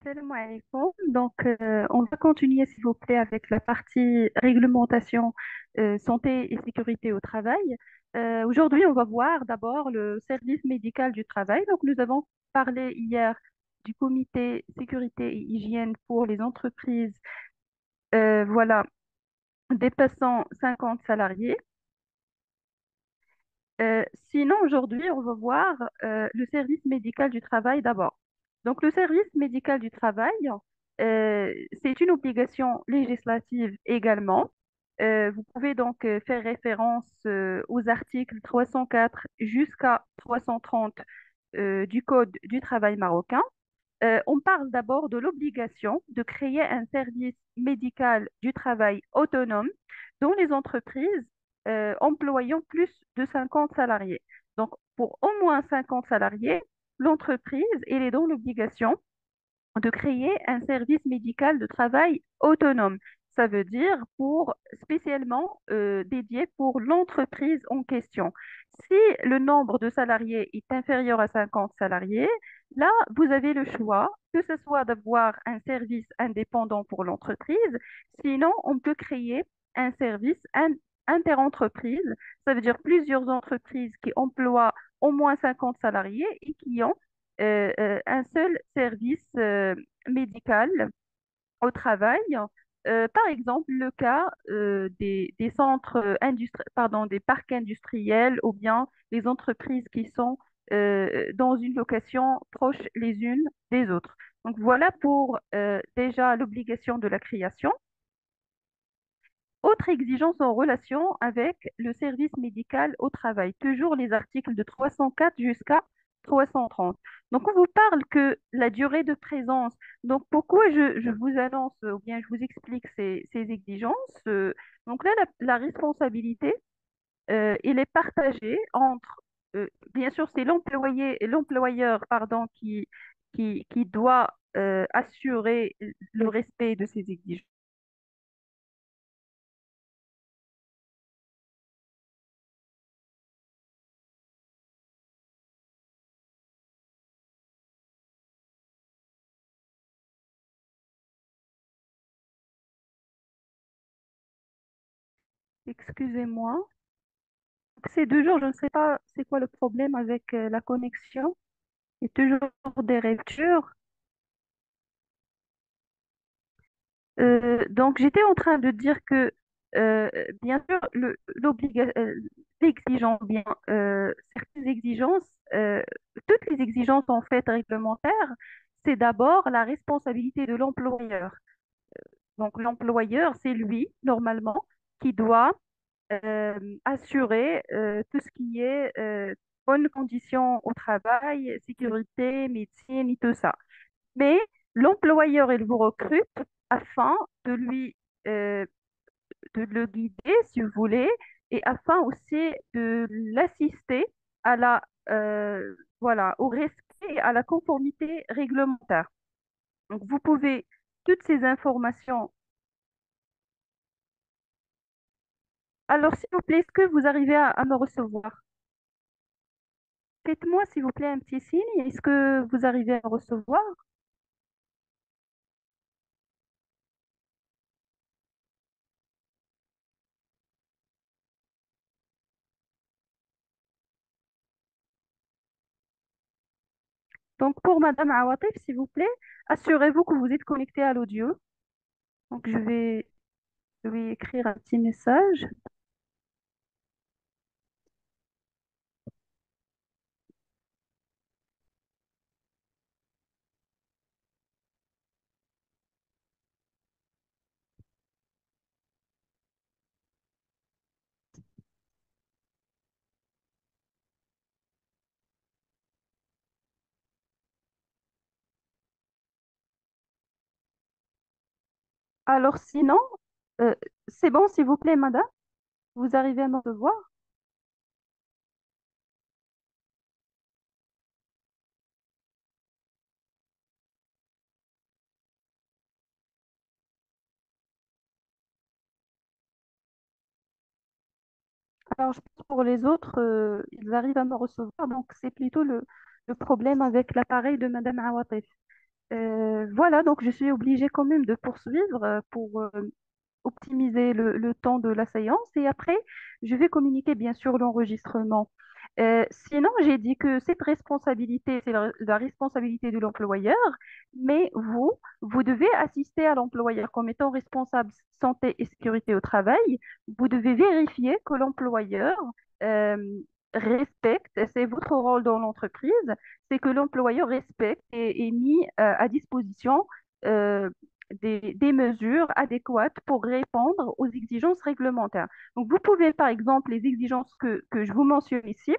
Salam alaikum. On va continuer, s'il vous plaît, avec la partie réglementation, santé et sécurité au travail. Aujourd'hui, on va voir d'abord le service médical du travail. Donc, nous avons parlé hier du comité sécurité et hygiène pour les entreprises, voilà, dépassant 50 salariés. Sinon, aujourd'hui, on va voir le service médical du travail d'abord. Donc, le service médical du travail, c'est une obligation législative également. Vous pouvez donc faire référence aux articles 304 jusqu'à 330 du Code du travail marocain. On parle d'abord de l'obligation de créer un service médical du travail autonome dans les entreprises employant plus de 50 salariés. Donc, pour au moins 50 salariés, l'entreprise, elle est dans l'obligation de créer un service médical de travail autonome. Ça veut dire pour spécialement dédié pour l'entreprise en question. Si le nombre de salariés est inférieur à 50 salariés, là, vous avez le choix, que ce soit d'avoir un service indépendant pour l'entreprise, sinon on peut créer un service interentreprise. Ça veut dire plusieurs entreprises qui emploient au moins 50 salariés et qui ont un seul service médical au travail. Par exemple, le cas des centres pardon, des parcs industriels ou bien les entreprises qui sont dans une location proche les unes des autres. Donc voilà pour déjà l'obligation de la création. Autre exigence en relation avec le service médical au travail, toujours les articles de 304 jusqu'à 330. Donc, on vous parle que la durée de présence, donc pourquoi je vous annonce ou bien je vous explique ces exigences. Donc là, la responsabilité, elle est partagée entre, bien sûr, c'est l'employeur, pardon, qui doit assurer le respect de ces exigences. Excusez-moi. Ces 2 jours, je ne sais pas c'est quoi le problème avec la connexion. Il y a toujours des ruptures. Donc, j'étais en train de dire que, euh, bien sûr, l'exigence, bien, certaines exigences, toutes les exigences en fait réglementaires, c'est d'abord la responsabilité de l'employeur. Donc, l'employeur, c'est lui, normalement, qui doit assurer tout ce qui est bonnes conditions au travail, sécurité, médecine et tout ça. Mais l'employeur, il vous recrute afin de lui euh, de le guider, si vous voulez, et afin aussi de l'assister à voilà, au respect et à la conformité réglementaire. Donc, vous pouvez toutes ces informations. Alors, s'il vous plaît, est-ce que vous arrivez à me recevoir? Faites-moi, s'il vous plaît, un petit signe. Est-ce que vous arrivez à recevoir? Donc, pour Madame Awatif, s'il vous plaît, assurez-vous que vous êtes connecté à l'audio. Donc, je vais écrire un petit message. Alors, sinon, euh, c'est bon, s'il vous plaît, Madame, vous arrivez à me recevoir? Alors, je pense pour les autres, ils arrivent à me recevoir. Donc, c'est plutôt le problème avec l'appareil de Madame Awatif. Voilà, donc je suis obligée quand même de poursuivre pour optimiser le temps de la séance et après, je vais communiquer bien sûr l'enregistrement. Sinon, j'ai dit que cette responsabilité, c'est la responsabilité de l'employeur, mais vous devez assister à l'employeur comme étant responsable santé et sécurité au travail. Vous devez vérifier que l'employeur euh, respecte, c'est votre rôle dans l'entreprise, c'est que l'employeur respecte et mis à disposition euh, des mesures adéquates pour répondre aux exigences réglementaires. Donc, vous pouvez, par exemple, les exigences que je vous mentionne ici,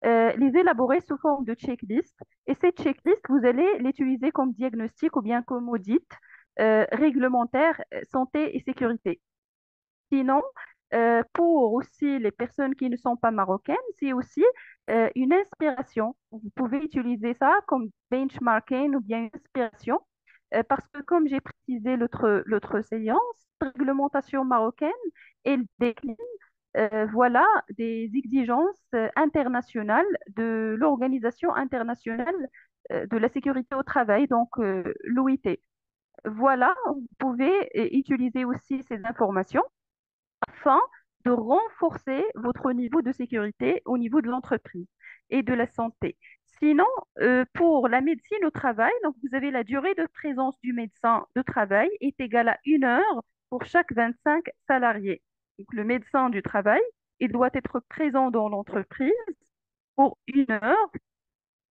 les élaborer sous forme de checklist. Et ces checklists, vous allez l'utiliser comme diagnostic ou bien comme audit réglementaire santé et sécurité. Sinon, pour aussi les personnes qui ne sont pas marocaines, c'est aussi une inspiration. Vous pouvez utiliser ça comme benchmarking ou bien une inspiration, parce que comme j'ai précisé l'autre séance, la réglementation marocaine, elle décline voilà des exigences internationales de l'Organisation internationale de la sécurité au travail, donc l'OIT. Voilà, vous pouvez utiliser aussi ces informations afin de renforcer votre niveau de sécurité au niveau de l'entreprise et de la santé. Sinon, pour la médecine au travail, donc vous avez la durée de présence du médecin de travail est égale à 1 heure pour chaque 25 salariés. Donc, le médecin du travail, il doit être présent dans l'entreprise pour 1 heure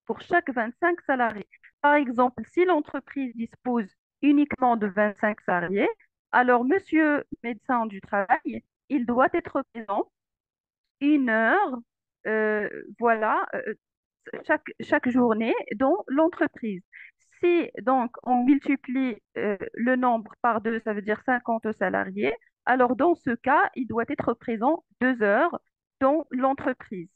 pour chaque 25 salariés. Par exemple, si l'entreprise dispose uniquement de 25 salariés, alors monsieur médecin du travail, il doit être présent 1 heure, euh, voilà, chaque journée dans l'entreprise. Si donc on multiplie le nombre par deux, ça veut dire 50 salariés, alors dans ce cas, il doit être présent 2 heures dans l'entreprise.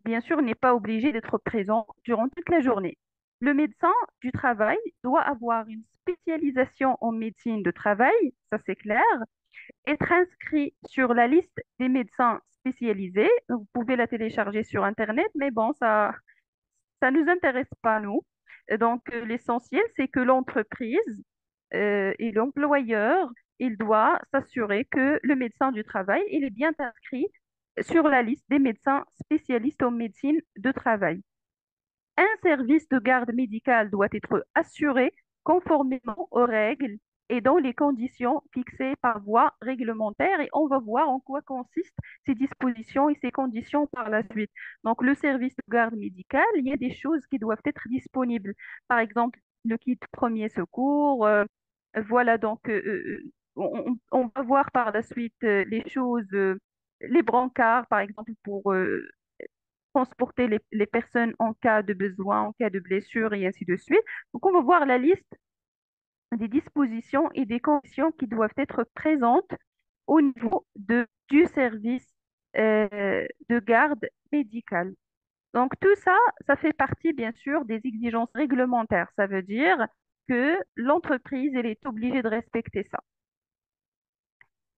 Bien sûr, n'est pas obligé d'être présent durant toute la journée. Le médecin du travail doit avoir une spécialisation en médecine de travail, ça c'est clair, être inscrit sur la liste des médecins spécialisés. Vous pouvez la télécharger sur Internet, mais bon, ça nous intéresse pas, nous. Donc, l'essentiel, c'est que l'entreprise et l'employeur, il doit s'assurer que le médecin du travail, il est bien inscrit sur la liste des médecins spécialistes en médecine de travail. Un service de garde médicale doit être assuré conformément aux règles et dans les conditions fixées par voie réglementaire. Et on va voir en quoi consistent ces dispositions et ces conditions par la suite. Donc, le service de garde médicale, il y a des choses qui doivent être disponibles. Par exemple, le kit premier secours. Voilà, donc on va voir par la suite les choses, les brancards, par exemple, pour transporter les personnes en cas de besoin, en cas de blessure et ainsi de suite. Donc, on va voir la liste des dispositions et des conditions qui doivent être présentes au niveau du service de garde médicale. Donc, tout ça, ça fait partie, bien sûr, des exigences réglementaires. Ça veut dire que l'entreprise, elle est obligée de respecter ça.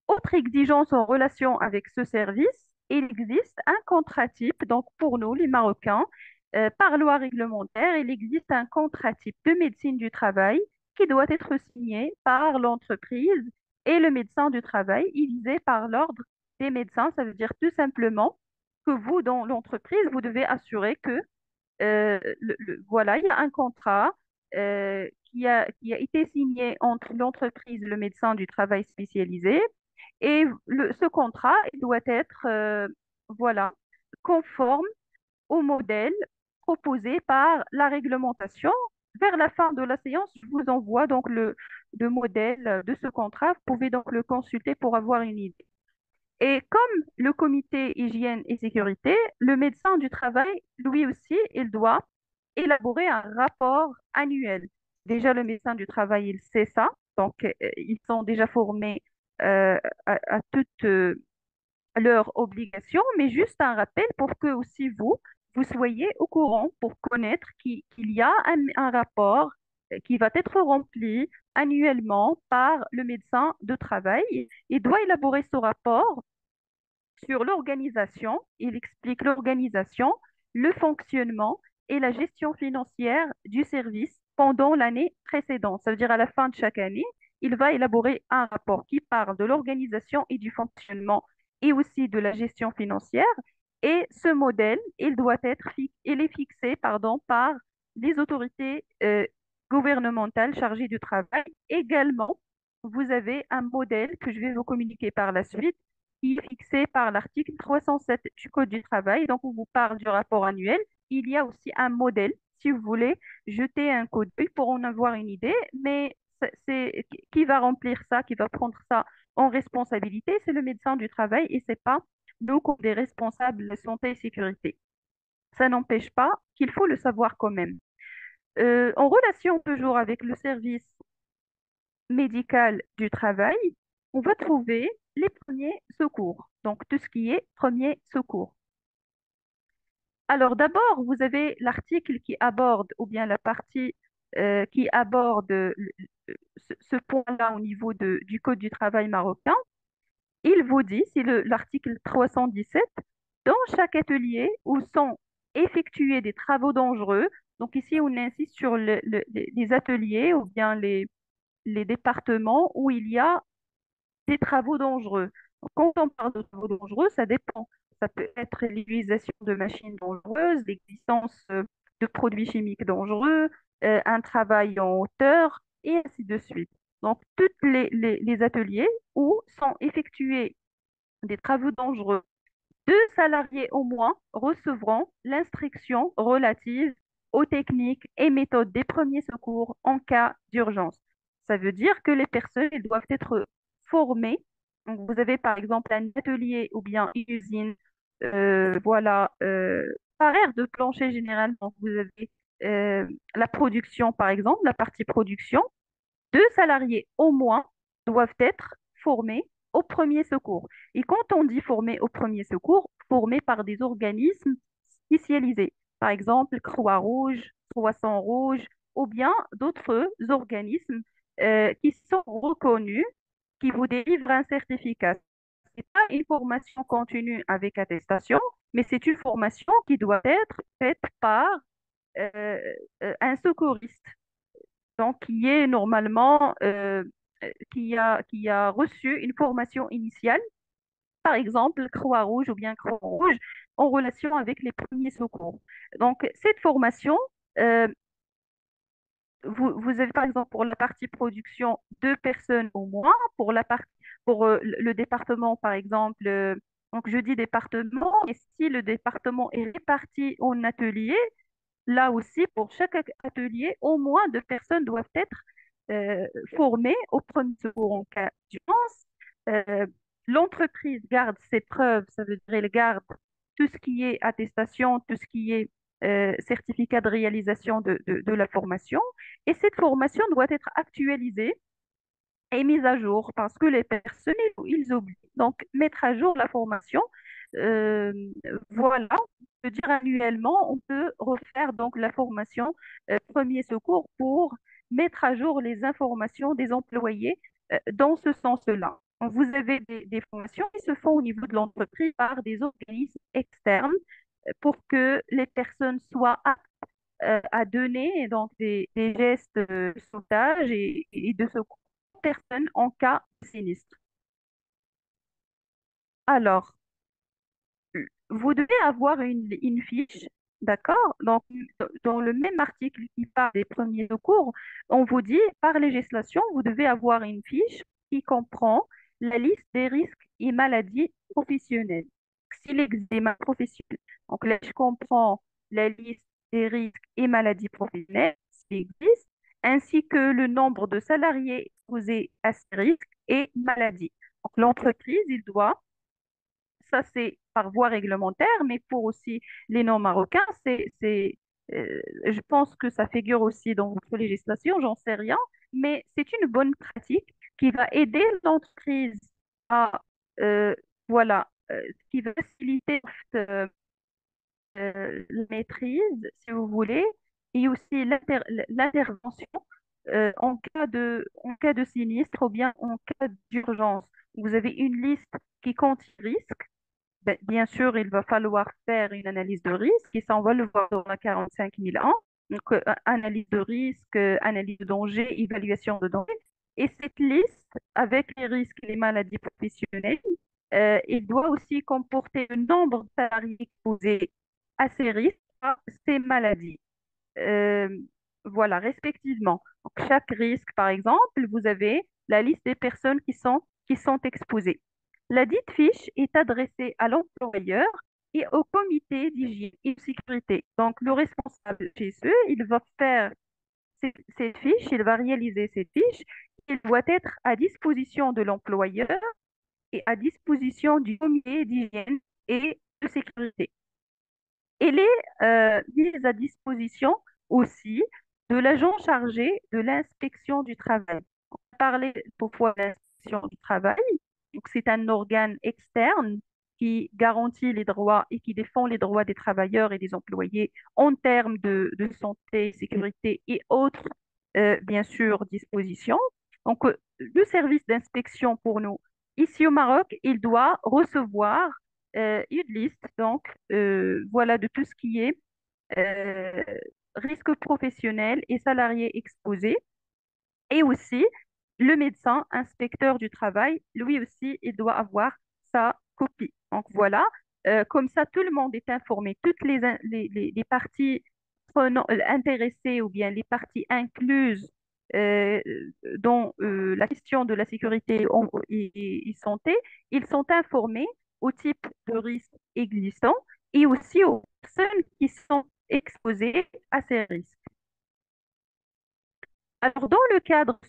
Autre exigence en relation avec ce service, il existe un contrat type, donc pour nous, les Marocains, par loi réglementaire, il existe un contrat type de médecine du travail qui doit être signé par l'entreprise et le médecin du travail, divisé par l'ordre des médecins. Ça veut dire tout simplement que vous, dans l'entreprise, vous devez assurer que voilà, il y a un contrat qui a été signé entre l'entreprise et le médecin du travail spécialisé et ce contrat, il doit être voilà, conforme au modèle proposé par la réglementation. Vers la fin de la séance, je vous envoie donc le modèle de ce contrat. Vous pouvez donc le consulter pour avoir une idée. Et comme le comité hygiène et sécurité, le médecin du travail, lui aussi, il doit élaborer un rapport annuel. Déjà, le médecin du travail, il sait ça. Donc, ils sont déjà formés à toutes leurs obligations, mais juste un rappel pour que aussi vous soyez au courant pour connaître qu'il y a un rapport qui va être rempli annuellement par le médecin de travail. Il doit élaborer ce rapport sur l'organisation. Il explique l'organisation, le fonctionnement et la gestion financière du service pendant l'année précédente. Ça veut dire à la fin de chaque année, il va élaborer un rapport qui parle de l'organisation et du fonctionnement et aussi de la gestion financière. Et ce modèle, il est fixé, pardon, par les autorités gouvernementales chargées du travail. Également, vous avez un modèle que je vais vous communiquer par la suite, qui est fixé par l'article 307 du Code du travail. Donc, on vous parle du rapport annuel. Il y a aussi un modèle, si vous voulez jeter un coup d'œil pour en avoir une idée, mais qui va remplir ça, qui va prendre ça en responsabilité, c'est le médecin du travail et c'est pas nous comme des responsables de santé et sécurité. Ça n'empêche pas qu'il faut le savoir quand même. En relation toujours avec le service médical du travail, on va trouver les premiers secours. Donc, tout ce qui est premiers secours. Alors, d'abord, vous avez l'article qui aborde, ou bien la partie qui aborde ce point-là au niveau du Code du travail marocain. Il vous dit, c'est l'article 317, dans chaque atelier où sont effectués des travaux dangereux, donc ici on insiste sur les ateliers ou bien les départements où il y a des travaux dangereux. Donc, quand on parle de travaux dangereux, ça dépend. Ça peut être l'utilisation de machines dangereuses, l'existence de produits chimiques dangereux, un travail en hauteur, et ainsi de suite. Donc, tous les ateliers où sont effectués des travaux dangereux, 2 salariés au moins recevront l'instruction relative aux techniques et méthodes des premiers secours en cas d'urgence. Ça veut dire que les personnes elles doivent être formées. Donc, vous avez par exemple un atelier ou bien une usine, voilà, par aire de plancher généralement. Vous avez la production, par exemple, la partie production. 2 salariés au moins doivent être formés au premier secours. Et quand on dit formés au premier secours, formés par des organismes spécialisés, par exemple Croix-Rouge, Croissant-Rouge, ou bien d'autres organismes qui sont reconnus, qui vous délivrent un certificat. Ce n'est pas une formation continue avec attestation, mais c'est une formation qui doit être faite par euh, un secouriste donc qui est normalement qui a reçu une formation initiale, par exemple Croix-Rouge ou bien Croix-Rouge, en relation avec les premiers secours. Donc cette formation, euh, vous avez par exemple pour la partie production 2 personnes au moins, pour le département par exemple. Donc je dis département, et si le département est réparti en ateliers, là aussi, pour chaque atelier, au moins 2 personnes doivent être formées au premier secours en cas d'urgence. Euh, L'entreprise garde ses preuves, ça veut dire elle garde tout ce qui est attestation, tout ce qui est certificat de réalisation de la formation. Et cette formation doit être actualisée et mise à jour parce que les personnes, ils oublient. Donc, mettre à jour la formation, euh, voilà, je veux dire annuellement, on peut refaire donc la formation premier secours pour mettre à jour les informations des employés dans ce sens-là. Donc, vous avez des formations qui se font au niveau de l'entreprise par des organismes externes pour que les personnes soient aptes à donner donc des gestes de sauvetage et de secours aux personnes en cas de sinistre. Alors, vous devez avoir une fiche, d'accord? Donc, dans le même article qui parle des premiers secours, on vous dit, par législation, vous devez avoir une fiche qui comprend la liste des risques et maladies professionnelles. S'il existe des maladies professionnelles, donc là, je comprends la liste des risques et maladies professionnelles, s'il existe, ainsi que le nombre de salariés exposés à ces risques et maladies. Donc, l'entreprise, il doit ça, c'est par voie réglementaire, mais pour aussi les non-marocains, je pense que ça figure aussi dans votre législation, j'en sais rien, mais c'est une bonne pratique qui va aider l'entreprise à, euh, voilà, qui va faciliter la maîtrise, si vous voulez, et aussi l'intervention en cas de sinistre ou bien en cas d'urgence. Vous avez une liste qui contient risques. Bien sûr, il va falloir faire une analyse de risque et ça, on va le voir dans la 45 001. Donc, analyse de risque, analyse de danger, évaluation de danger. Et cette liste, avec les risques et les maladies professionnelles, il doit aussi comporter le nombre de salariés exposés à ces risques, à ces maladies. Euh, voilà, respectivement. Donc, chaque risque, par exemple, vous avez la liste des personnes qui sont exposées. La dite fiche est adressée à l'employeur et au comité d'hygiène et de sécurité. Donc, le responsable chez eux, il va faire cette fiche, il va réaliser cette fiche. Il doit être à disposition de l'employeur et à disposition du comité d'hygiène et de sécurité. Elle est mise à disposition aussi de l'agent chargé de l'inspection du travail. On a parlé parfois de l'inspection du travail. Donc, c'est un organe externe qui garantit les droits et qui défend les droits des travailleurs et des employés en termes de santé, sécurité et autres, bien sûr, dispositions. Donc, le service d'inspection pour nous, ici au Maroc, il doit recevoir une liste, donc, voilà, de tout ce qui est euh, risque professionnel et salariés exposés. Et aussi, le médecin inspecteur du travail, lui aussi, il doit avoir sa copie. Donc voilà, comme ça, tout le monde est informé. Toutes les parties intéressées ou bien les parties incluses euh, dans la question de la sécurité et santé, ils sont informés au type de risque existant et aussi aux personnes qui sont exposées à ces risques. Alors, dans le cadre,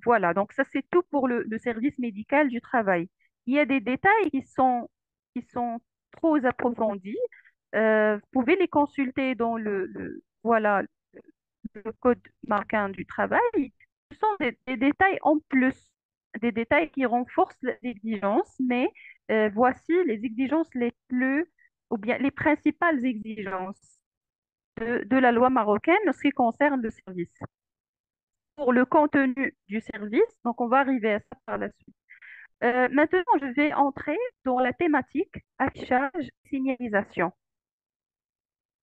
voilà, donc ça c'est tout pour le service médical du travail. Il y a des détails qui sont trop approfondis. Vous pouvez les consulter dans voilà, le code marquant du travail. Ce sont des détails en plus, des détails qui renforcent les exigences, mais voici les exigences les plus, ou bien les principales exigences de la loi marocaine en ce qui concerne le service pour le contenu du service. Donc, on va arriver à ça par la suite. Maintenant, je vais entrer dans la thématique affichage, signalisation.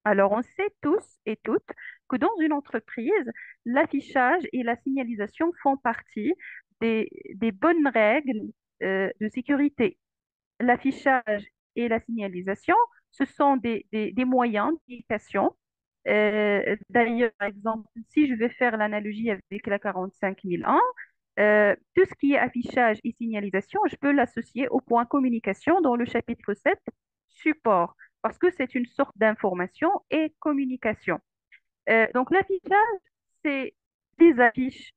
Alors, on sait tous et toutes que dans une entreprise, l'affichage et la signalisation font partie des bonnes règles de sécurité. L'affichage et la signalisation, ce sont des moyens de communication. D'ailleurs, par exemple, si je vais faire l'analogie avec la 45001, tout ce qui est affichage et signalisation, je peux l'associer au point communication dans le chapitre 7, support, parce que c'est une sorte d'information et communication. Donc, l'affichage, c'est des affiches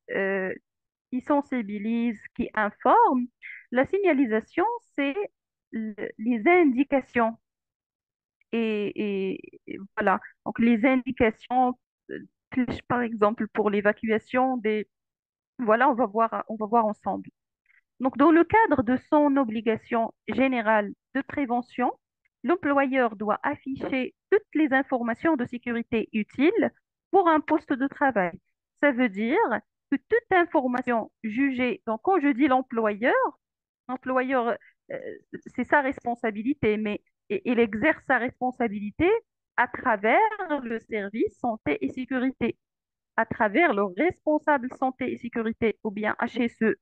qui sensibilisent, qui informent. La signalisation, c'est les indications. Et voilà, donc les indications, flèches, par exemple, pour l'évacuation voilà, on va voir ensemble. Donc, dans le cadre de son obligation générale de prévention, l'employeur doit afficher toutes les informations de sécurité utiles pour un poste de travail. Ça veut dire que toute information jugée, donc quand je dis l'employeur, euh, c'est sa responsabilité, mais il exerce sa responsabilité à travers le service santé et sécurité, à travers le responsable santé et sécurité, ou bien HSE.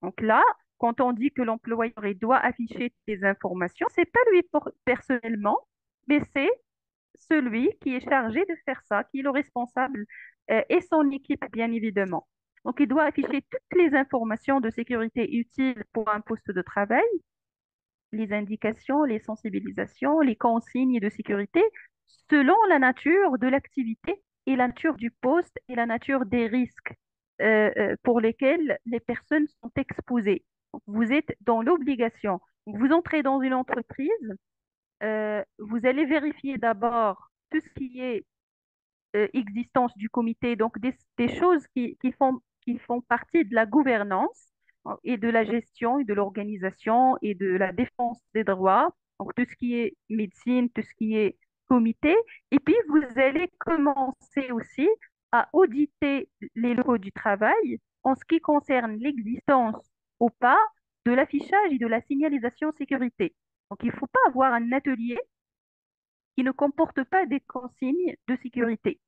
Donc là, quand on dit que l'employeur il doit afficher des informations, c'est pas lui personnellement, mais c'est celui qui est chargé de faire ça, qui est le responsable, et son équipe, bien évidemment. Donc, il doit afficher toutes les informations de sécurité utiles pour un poste de travail, les indications, les sensibilisations, les consignes de sécurité, selon la nature de l'activité et la nature du poste et la nature des risques pour lesquels les personnes sont exposées. Donc, vous êtes dans l'obligation. Vous entrez dans une entreprise, vous allez vérifier d'abord tout ce qui est existence du comité, donc des choses qui font partie de la gouvernance et de la gestion et de l'organisation et de la défense des droits, donc tout ce qui est médecine, tout ce qui est comité. Et puis, vous allez commencer aussi à auditer les locaux du travail en ce qui concerne l'existence ou pas de l'affichage et de la signalisation sécurité. Donc, il ne faut pas avoir un atelier qui ne comporte pas des consignes de sécurité.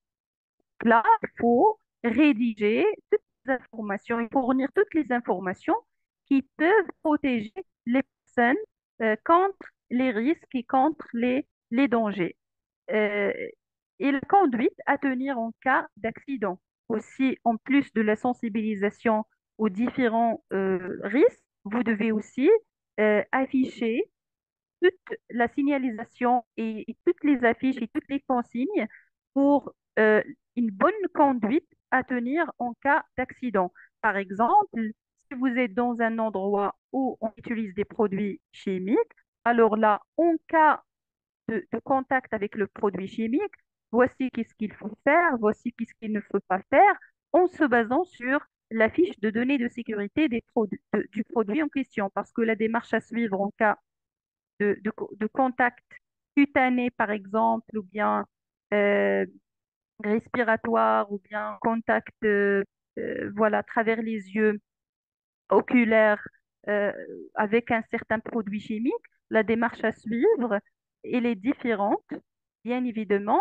là, il faut rédiger toutes les informations et fournir toutes les informations qui peuvent protéger les personnes contre les risques et contre les dangers. Euh, et la conduite à tenir en cas d'accident. Aussi, en plus de la sensibilisation aux différents risques, vous devez aussi afficher toute la signalisation et toutes les affiches et toutes les consignes pour une bonne conduite à tenir en cas d'accident. Par exemple, si vous êtes dans un endroit où on utilise des produits chimiques, alors là, en cas de contact avec le produit chimique, voici qu'est-ce qu'il faut faire, voici qu'est-ce qu'il ne faut pas faire, en se basant sur la fiche de données de sécurité du produit en question. Parce que la démarche à suivre en cas de contact cutané, par exemple, ou bien euh, respiratoire, ou bien contact voilà, à travers les yeux, oculaire, euh, avec un certain produit chimique, la démarche à suivre, elle est différente, bien évidemment,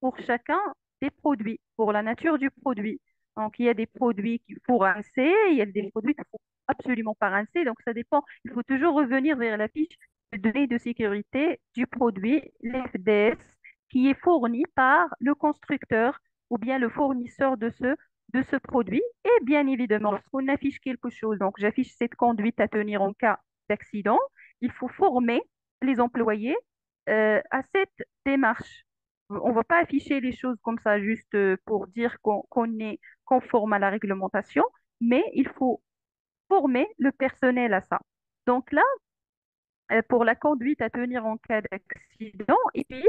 pour chacun des produits, pour la nature du produit. Donc, il y a des produits qu'il faut rincer, il y a des produits qu'il faut absolument pas rincer. Donc, ça dépend. Il faut toujours revenir vers la fiche de données de sécurité du produit, l'FDS, qui est fourni par le constructeur ou bien le fournisseur de ce produit. Et bien évidemment, lorsqu'on affiche quelque chose, donc j'affiche cette conduite à tenir en cas d'accident, il faut former les employés à cette démarche. On ne va pas afficher les choses comme ça juste pour dire qu'on est conforme à la réglementation, mais il faut former le personnel à ça. Donc là, pour la conduite à tenir en cas d'accident et puis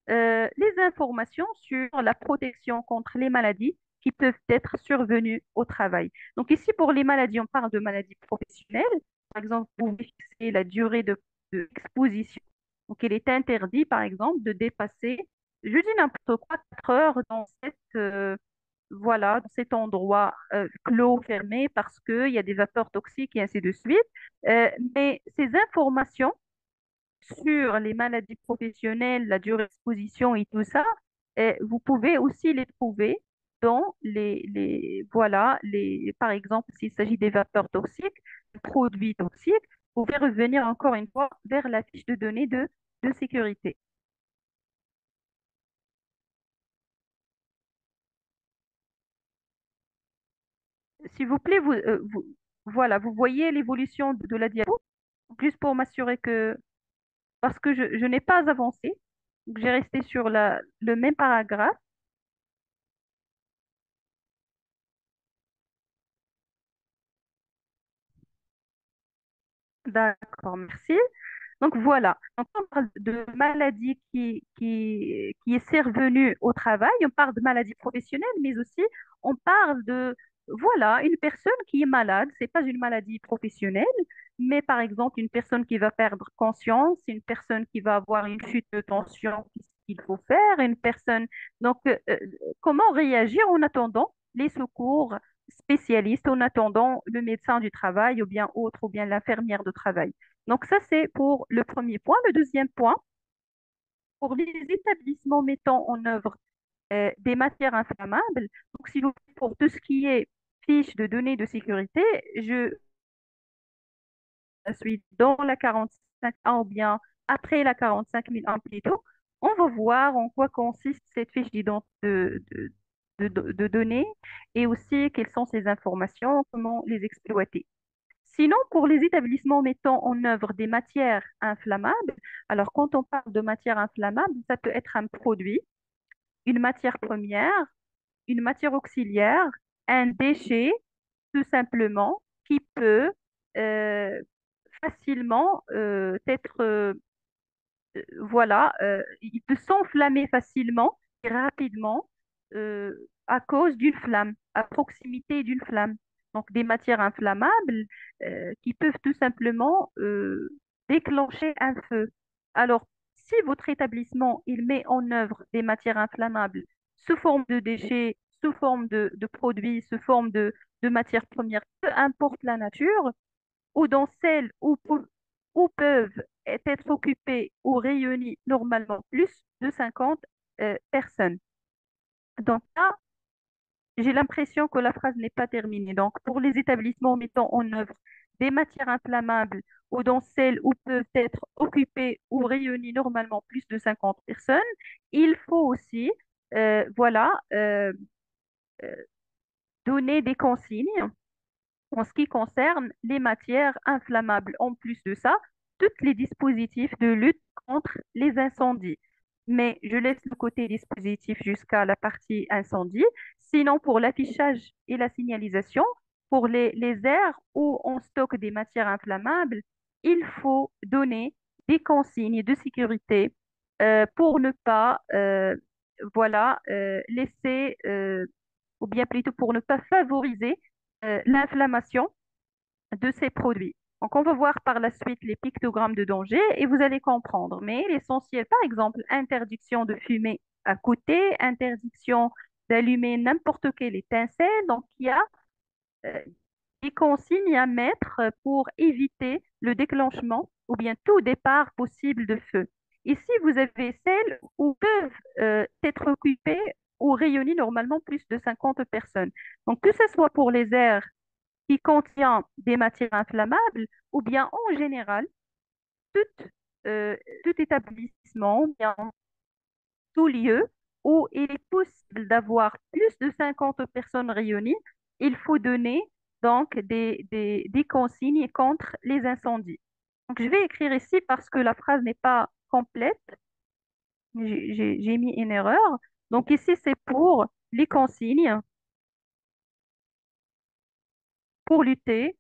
les informations sur la protection contre les maladies qui peuvent être survenues au travail. Donc ici, pour les maladies, on parle de maladies professionnelles. Par exemple, vous pouvez fixer la durée d'exposition. Donc il est interdit, par exemple, de dépasser, je dis n'importe quoi, 4 heures dans voilà, dans cet endroit clos, fermé, parce qu'il y a des vapeurs toxiques et ainsi de suite. Mais ces informations sur les maladies professionnelles, la durée d'exposition et tout ça, vous pouvez aussi les trouver dans voilà, par exemple, s'il s'agit des vapeurs toxiques, des produits toxiques, vous pouvez revenir encore une fois vers la fiche de données de sécurité. S'il vous plaît, voilà, vous voyez l'évolution de la diapo, juste pour m'assurer que, parce que je n'ai pas avancé, donc j'ai resté sur le même paragraphe. D'accord, merci. Donc voilà, donc, on parle de maladie qui est survenue au travail, on parle de maladie professionnelle, mais aussi on parle de, voilà, une personne qui est malade, c'est pas une maladie professionnelle, mais par exemple une personne qui va perdre conscience, une personne qui va avoir une chute de tension, qu'est-ce qu'il faut faire, une personne, donc comment réagir en attendant les secours spécialistes, en attendant le médecin du travail ou bien autre, ou bien l'infirmière de travail. Donc ça, c'est pour le premier point. Le deuxième point, pour les établissements mettant en œuvre des matières inflammables, donc si vous pour tout ce qui est fiche de données de sécurité, je suis dans la 45A ou bien après la 45 001 plutôt, on va voir en quoi consiste cette fiche de données et aussi quelles sont ces informations, comment les exploiter. Sinon, pour les établissements mettant en œuvre des matières inflammables, alors quand on parle de matière inflammable, ça peut être un produit, une matière première, une matière auxiliaire, un déchet, tout simplement, qui peut euh, facilement être, voilà, il peut s'enflammer facilement et rapidement à cause d'une flamme, à proximité d'une flamme. Donc des matières inflammables qui peuvent tout simplement déclencher un feu. Alors, si votre établissement il met en œuvre des matières inflammables sous forme de déchets, sous forme de produits, sous forme de matières premières, peu importe la nature, ou dans celles où peuvent être occupées ou réunies normalement plus de 50 personnes. Donc là, j'ai l'impression que la phrase n'est pas terminée. Donc, pour les établissements mettant en œuvre des matières inflammables ou dans celles où peuvent être occupées ou réunies normalement plus de 50 personnes, il faut aussi, voilà, donner des consignes en ce qui concerne les matières inflammables. En plus de ça, tous les dispositifs de lutte contre les incendies. Mais je laisse le côté dispositif jusqu'à la partie incendie. Sinon, pour l'affichage et la signalisation, pour les aires où on stocke des matières inflammables, il faut donner des consignes de sécurité pour ne pas voilà, laisser, ou bien plutôt pour ne pas favoriser l'inflammation de ces produits. Donc, on va voir par la suite les pictogrammes de danger et vous allez comprendre. Mais l'essentiel, par exemple, interdiction de fumer à côté, interdiction d'allumer n'importe quelle étincelle. Donc, il y a euh, des consignes à mettre pour éviter le déclenchement ou bien tout départ possible de feu. Ici, vous avez celles où peuvent être occupées ou réunies normalement plus de 50 personnes. Donc, que ce soit pour les aires qui contient des matières inflammables ou bien en général, tout, tout établissement, bien tout lieu où il est possible d'avoir plus de 50 personnes réunies, il faut donner donc des consignes contre les incendies. Donc, je vais écrire ici parce que la phrase n'est pas complète. J'ai mis une erreur. Donc, ici, c'est pour les consignes pour lutter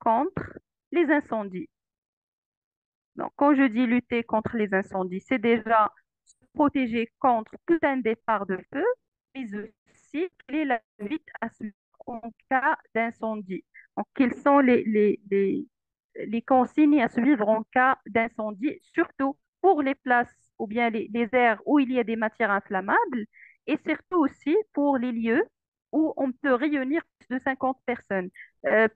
contre les incendies. Donc, quand je dis lutter contre les incendies, c'est déjà se protéger contre tout un départ de feu, mais aussi quelle est la vite à suivre en cas d'incendie. Donc, quelles sont les consignes à suivre en cas d'incendie, surtout pour les places ou bien les aires où il y a des matières inflammables, et surtout aussi pour les lieux où on peut réunir plus de 50 personnes.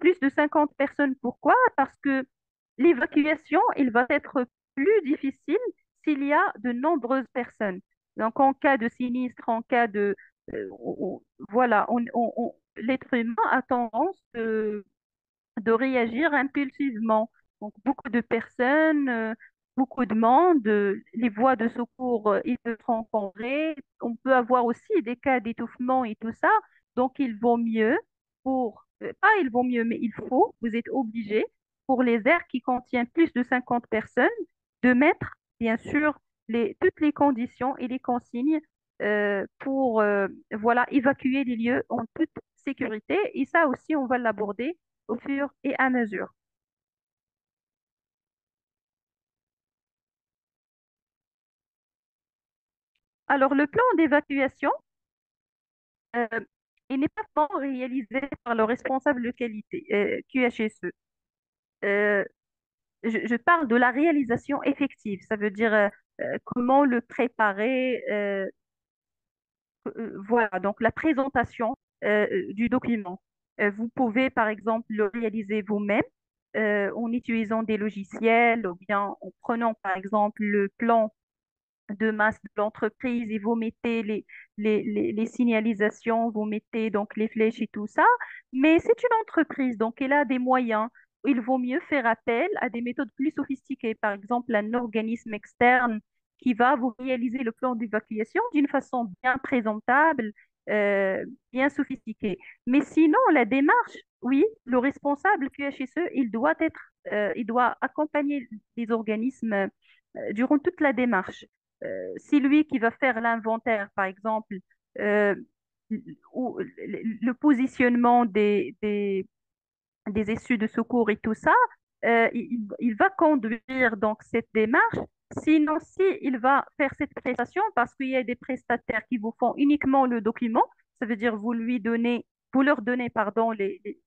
Plus de 50 personnes, pourquoi? Parce que l'évacuation, il va être plus difficile s'il y a de nombreuses personnes. Donc, en cas de sinistre, en cas de... voilà, l'être humain a tendance de réagir impulsivement. Donc, beaucoup de personnes, beaucoup de monde, les voies de secours, ils peuvent être encombrées. On peut avoir aussi des cas d'étouffement et tout ça. Donc, il vaut mieux pas il vaut mieux, mais il faut, vous êtes obligé pour les aires qui contiennent plus de 50 personnes de mettre, bien sûr, toutes les conditions et les consignes pour voilà, évacuer les lieux en toute sécurité. Et ça aussi, on va l'aborder au fur et à mesure. Alors, le plan d'évacuation, euh, il n'est pas vraiment réalisé par le responsable de qualité, QHSE. Euh, je parle de la réalisation effective, ça veut dire comment le préparer, voilà, donc la présentation du document. Vous pouvez, par exemple, le réaliser vous-même en utilisant des logiciels ou bien en prenant, par exemple, le plan de masse de l'entreprise et vous mettez les signalisations, vous mettez donc les flèches et tout ça. Mais c'est une entreprise, donc elle a des moyens. Il vaut mieux faire appel à des méthodes plus sophistiquées, par exemple un organisme externe qui va vous réaliser le plan d'évacuation d'une façon bien présentable, bien sophistiquée. Mais sinon, la démarche, oui, le responsable QHSE, il doit accompagner les organismes durant toute la démarche. C'est lui qui va faire l'inventaire, par exemple, euh, ou le positionnement des issues de secours et tout ça, il va conduire donc cette démarche. Sinon, si il va faire cette prestation, parce qu'il y a des prestataires qui vous font uniquement le document, ça veut dire vous leur donnez, pardon, les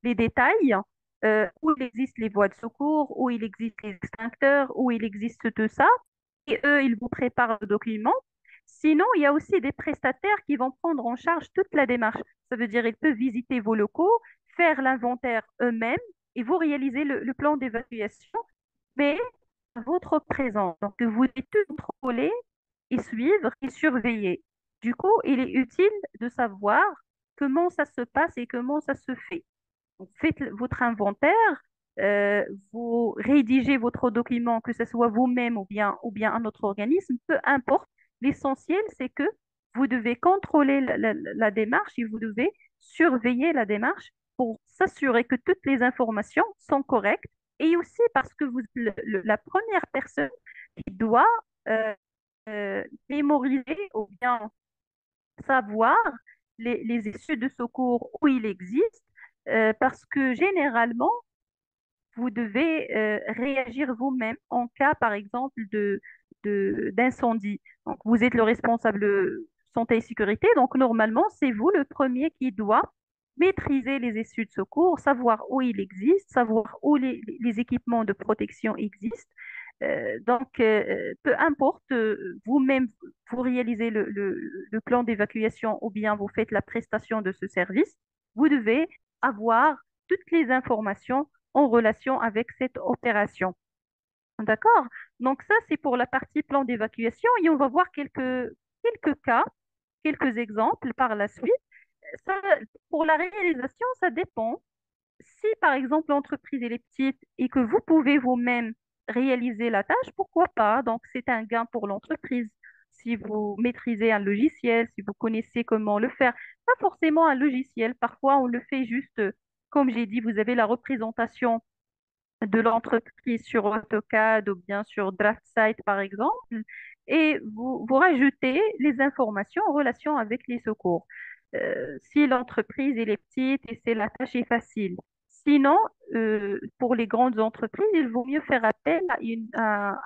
détails, où il existe les voies de secours, où il existe les extincteurs, où il existe tout ça, et eux, ils vous préparent le document. Sinon, il y a aussi des prestataires qui vont prendre en charge toute la démarche. Ça veut dire ils peuvent visiter vos locaux, faire l'inventaire eux-mêmes et vous réaliser le plan d'évacuation, mais à votre présence. Donc, vous devez tout contrôler et suivre et surveiller. Du coup, il est utile de savoir comment ça se passe et comment ça se fait. Donc, faites votre inventaire, euh, vous rédigez votre document, que ce soit vous-même ou bien un autre organisme, peu importe. L'essentiel, c'est que vous devez contrôler la démarche et vous devez surveiller la démarche pour s'assurer que toutes les informations sont correctes et aussi parce que la première personne qui doit euh, mémoriser ou bien savoir les issues de secours où il existe, parce que généralement, vous devez réagir vous-même en cas, par exemple, d'incendie. Donc, vous êtes le responsable santé et sécurité, donc normalement, c'est vous le premier qui doit maîtriser les issues de secours, savoir où il existe, savoir où les équipements de protection existent. Peu importe, vous-même, vous réalisez le plan d'évacuation ou bien vous faites la prestation de ce service, vous devez avoir toutes les informations en relation avec cette opération. D'accord? Donc ça, c'est pour la partie plan d'évacuation et on va voir quelques cas, quelques exemples par la suite. Ça, pour la réalisation, ça dépend. Si par exemple l'entreprise elle est petite et que vous pouvez vous-même réaliser la tâche, pourquoi pas? Donc c'est un gain pour l'entreprise. Si vous maîtrisez un logiciel, si vous connaissez comment le faire, pas forcément un logiciel, parfois on le fait juste, comme j'ai dit, vous avez la représentation de l'entreprise sur AutoCAD ou bien sur DraftSight par exemple, et vous rajoutez les informations en relation avec les secours. Si l'entreprise elle est petite et c'est la tâche est facile. Sinon, pour les grandes entreprises, il vaut mieux faire appel à